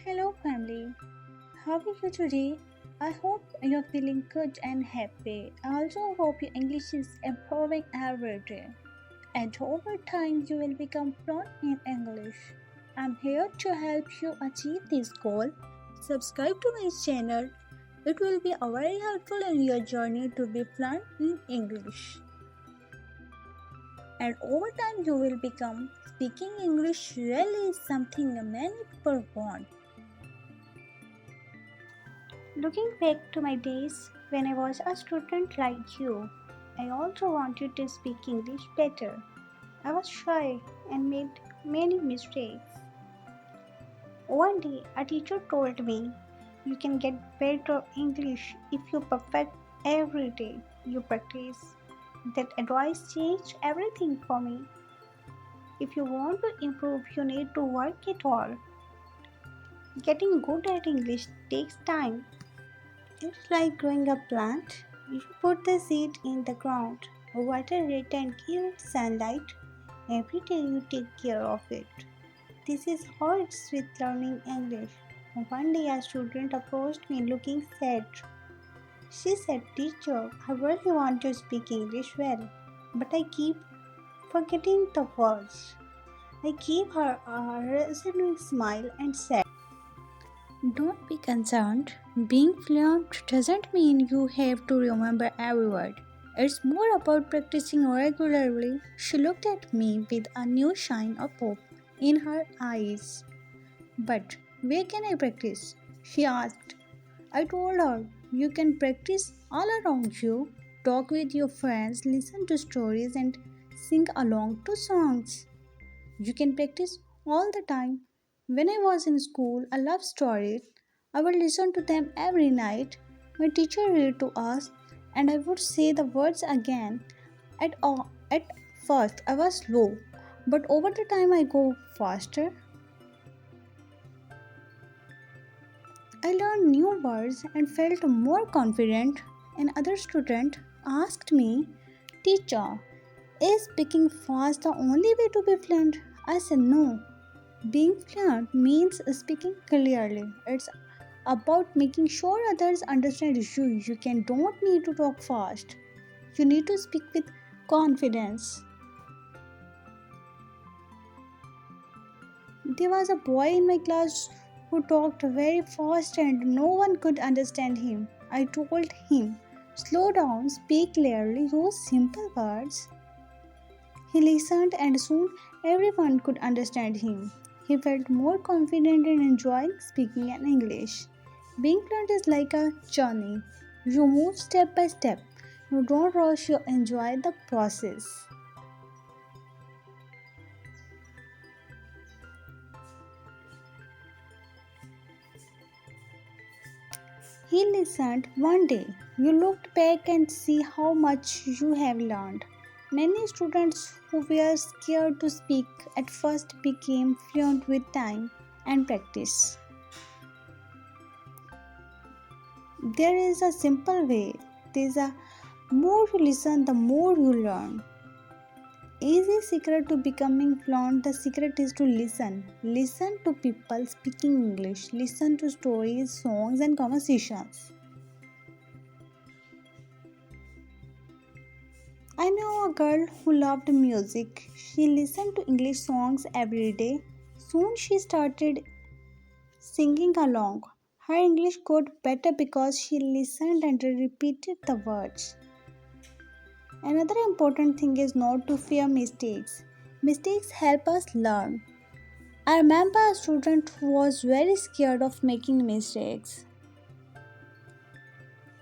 Hello, family. How are you today? I hope you're feeling good and happy. I also hope your English is improving every day. And over time, you will become fluent in English. I'm here to help you achieve this goal. Subscribe to my channel. It will be very helpful in your journey to be fluent in English. And over time, you will become speaking English really is something many people want. Looking back to my days when I was a student like you, I also wanted to speak English better. I was shy and made many mistakes. One day, a teacher told me, "You can get better English if you perfect every day you practice." That advice changed everything for me. If you want to improve, you need to work it all. Getting good at English takes time. It's like growing a plant. You put the seed in the ground, water it, and give it sunlight. Every day you take care of it. This is how it's with learning English. One day a student approached me looking sad. She said, "Teacher, I really want to speak English well, but I keep forgetting the words." I gave her a reassuring smile and said, "Don't be concerned. Being fluent doesn't mean you have to remember every word. It's more about practicing regularly." She looked at me with a new shine of hope in her eyes. "But where can I practice?" she asked. I told her, "You can practice all around you. Talk with your friends, listen to stories, and sing along to songs. You can practice all the time." When I was in school, I loved stories. I would listen to them every night. My teacher read to us, and I would say the words again. At first, I was slow, but over the time, I go faster. I learned new words and felt more confident. Another student asked me, "Teacher, is speaking fast the only way to be fluent?" I said no. Being fluent means speaking clearly. It's about making sure others understand you. Don't need to talk fast. You need to speak with confidence. There was a boy in my class who talked very fast and no one could understand him. I told him, "Slow down, speak clearly, use simple words." He listened and soon everyone could understand him. He felt more confident in enjoying speaking in English. Being fluent is like a journey. You move step by step. You don't rush, you enjoy the process. He listened one day. You looked back and see how much you have learned. Many students who were scared to speak at first became fluent with time and practice. There is a simple way. There's a more you listen, the more you learn. Easy secret to becoming fluent. The secret is to listen. Listen to people speaking English. Listen to stories, songs, and conversations. I know a girl who loved music. She listened to English songs every day. Soon she started singing along. Her English got better because she listened and repeated the words. Another important thing is not to fear mistakes. Mistakes help us learn. I remember a student who was very scared of making mistakes.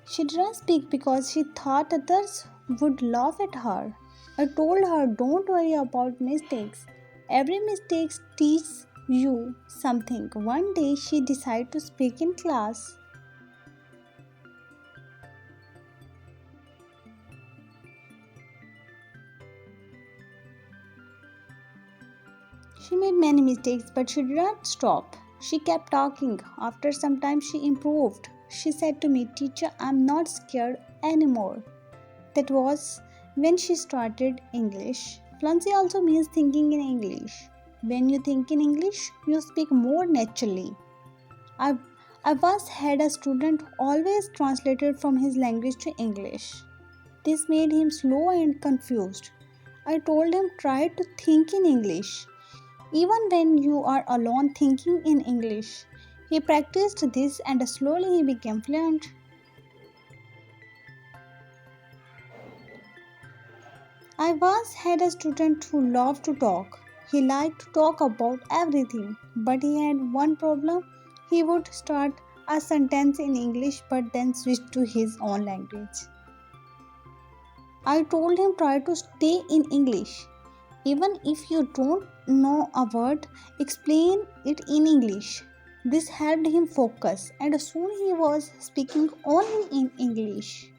She didn't speak because she thought others would laugh at her. I told her, "Don't worry about mistakes. Every mistake teaches you something." One day she decided to speak in class. She made many mistakes, but she did not stop. She kept talking. After some time, she improved. She said to me, "Teacher, I'm not scared anymore." That was when she started English. Fluency also means thinking in English. When you think in English, you speak more naturally. I, I once had a student who always translated from his language to English. This made him slow and confused. I told him try to think in English, even when you are alone thinking in English. He practiced this and slowly he became fluent. I once had a student who loved to talk. He liked to talk about everything, but he had one problem. He would start a sentence in English but then switch to his own language. I told him try to stay in English. Even if you don't know a word, explain it in English. This helped him focus and soon he was speaking only in English.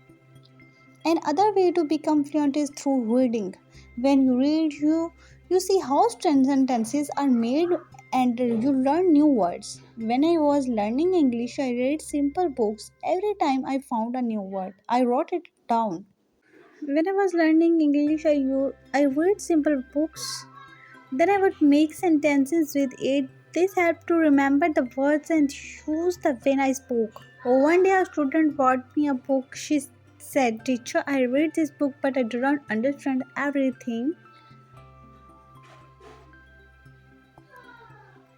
Another way to become fluent is through reading. When you read, you see how sentences are made and you learn new words. When I was learning English, I read simple books. Every time I found a new word, I wrote it down. When I was learning English, I read simple books. Then I would make sentences with it. This helped to remember the words and use them when I spoke. One day a student brought me a book. She said, Teacher, I read this book but I do not understand everything.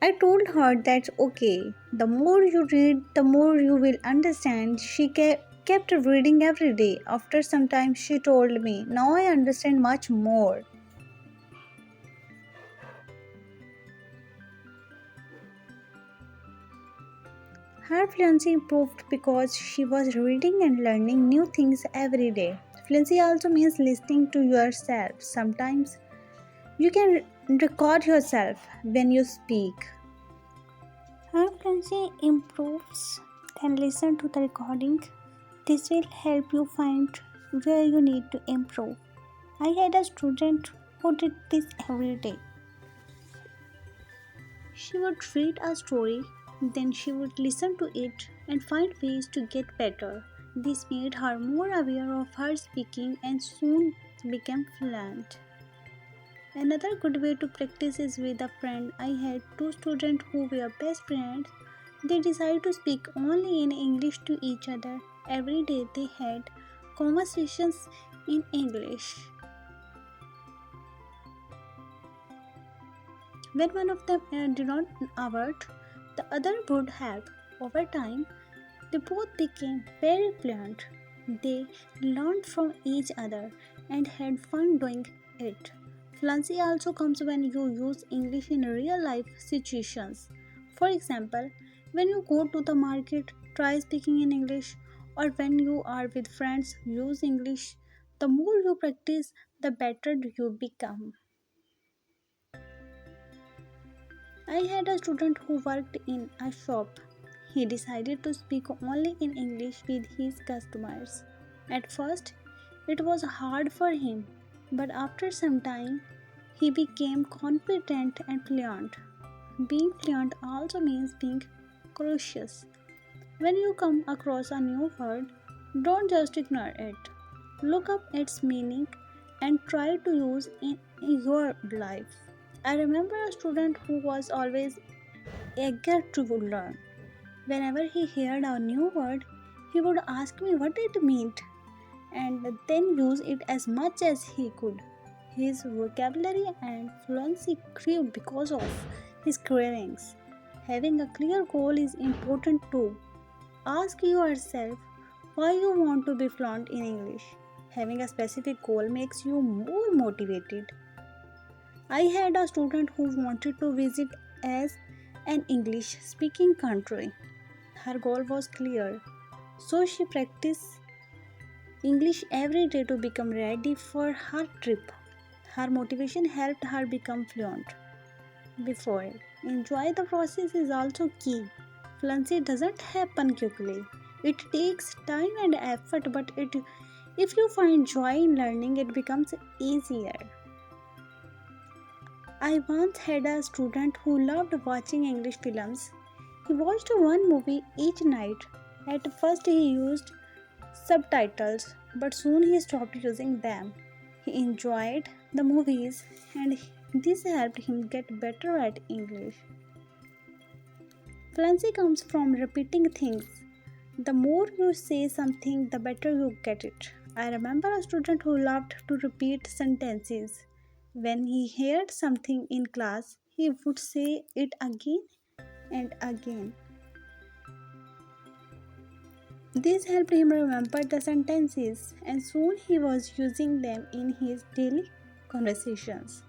I told her that's okay. The more you read, the more you will understand. She kept reading every day. After some time, she told me, Now I understand much more. Her fluency improved because she was reading and learning new things every day. Fluency also means listening to yourself. Sometimes you can record yourself when you speak. Her fluency improves, then listen to the recording. This will help you find where you need to improve. I had a student who did this every day. She would read a story, then she would listen to it and find ways to get better. This made her more aware of her speaking and soon became fluent. Another good way to practice is with a friend. I had two students who were best friends. They decided to speak only in English to each other. Every day they had conversations in English. When one of them did not avert, the other would help. Over time, they both became very fluent. They learned from each other and had fun doing it. Fluency also comes when you use English in real life situations. For example, when you go to the market, try speaking in English, or when you are with friends, use English. The more you practice, the better you become. I had a student who worked in a shop. He decided to speak only in English with his customers. At first, it was hard for him, but after some time, he became confident and fluent. Being fluent also means being curious. When you come across a new word, don't just ignore it. Look up its meaning and try to use it in your life. I remember a student who was always eager to learn. Whenever he heard a new word, he would ask me what it meant and then use it as much as he could. His vocabulary and fluency grew because of his cravings. Having a clear goal is important too. Ask yourself why you want to be fluent in English. Having a specific goal makes you more motivated. I had a student who wanted to visit as an English speaking country. Her goal was clear, so she practiced English every day to become ready for her trip. Her motivation helped her become fluent before it. Enjoy the process is also key. Fluency doesn't happen quickly. It takes time and effort, but if you find joy in learning, it becomes easier. I once had a student who loved watching English films. He watched one movie each night. At first, he used subtitles, but soon he stopped using them. He enjoyed the movies, and this helped him get better at English. Fluency comes from repeating things. The more you say something, the better you get it. I remember a student who loved to repeat sentences. When he heard something in class, he would say it again and again. This helped him remember the sentences, and soon he was using them in his daily conversations.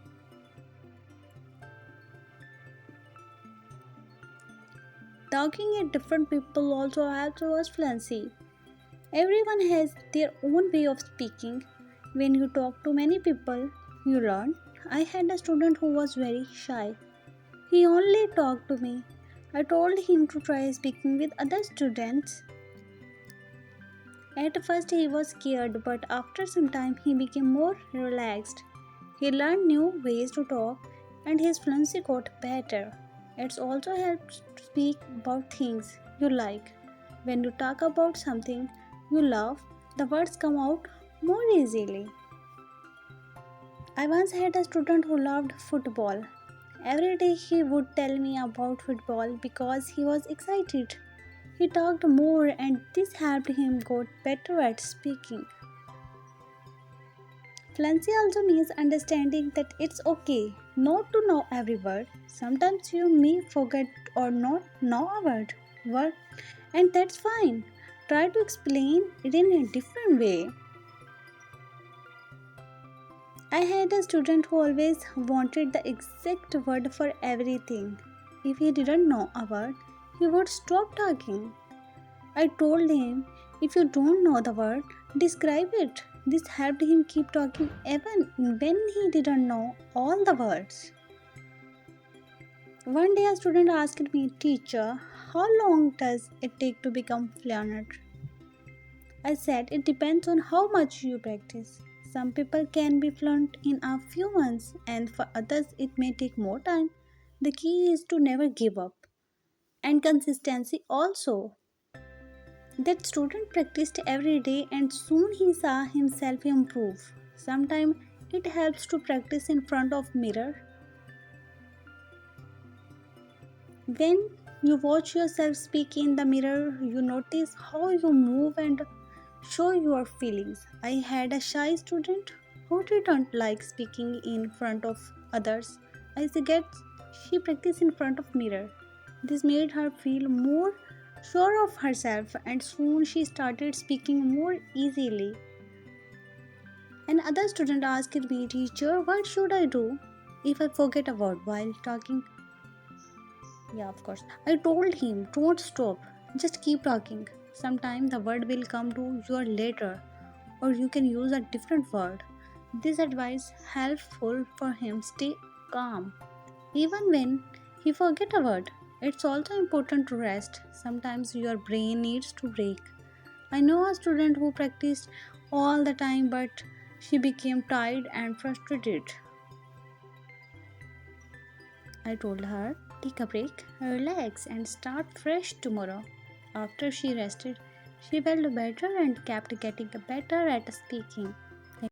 Talking at different people also helps us fluency. Everyone has their own way of speaking. When you talk to many people, you learn. I had a student who was very shy. He only talked to me. I told him to try speaking with other students. At first, he was scared, but after some time, he became more relaxed. He learned new ways to talk, and his fluency got better. It also helps to speak about things you like. When you talk about something you love, the words come out more easily. I once had a student who loved football. Every day he would tell me about football because he was excited. He talked more and this helped him get better at speaking. Fluency also means understanding that it's okay not to know every word. Sometimes you may forget or not know a word, and that's fine. Try to explain it in a different way. I had a student who always wanted the exact word for everything. If he didn't know a word, he would stop talking. I told him, if you don't know the word, describe it. This helped him keep talking even when he didn't know all the words. One day, a student asked me, Teacher, how long does it take to become fluent? I said, it depends on how much you practice. Some people can be fluent in a few months, and for others, it may take more time. The key is to never give up, and consistency also. That student practiced every day and soon he saw himself improve. Sometimes it helps to practice in front of mirror. When you watch yourself speak in the mirror, you notice how you move and show your feelings. I had a shy student who didn't like speaking in front of others. I suggest she practice in front of mirror. This made her feel more sure of herself and soon she started speaking more easily. Another student asked me, Teacher, what should I do if I forget a word while talking? Yeah, of course. I told him, don't stop, just keep talking. Sometime the word will come to you later, or you can use a different word. This advice helpful for him stay calm. Even when he forget a word, it's also important to rest. Sometimes your brain needs to break. I know a student who practiced all the time but she became tired and frustrated. I told her, take a break, relax, and start fresh tomorrow. After she rested, she felt better and kept getting better at speaking.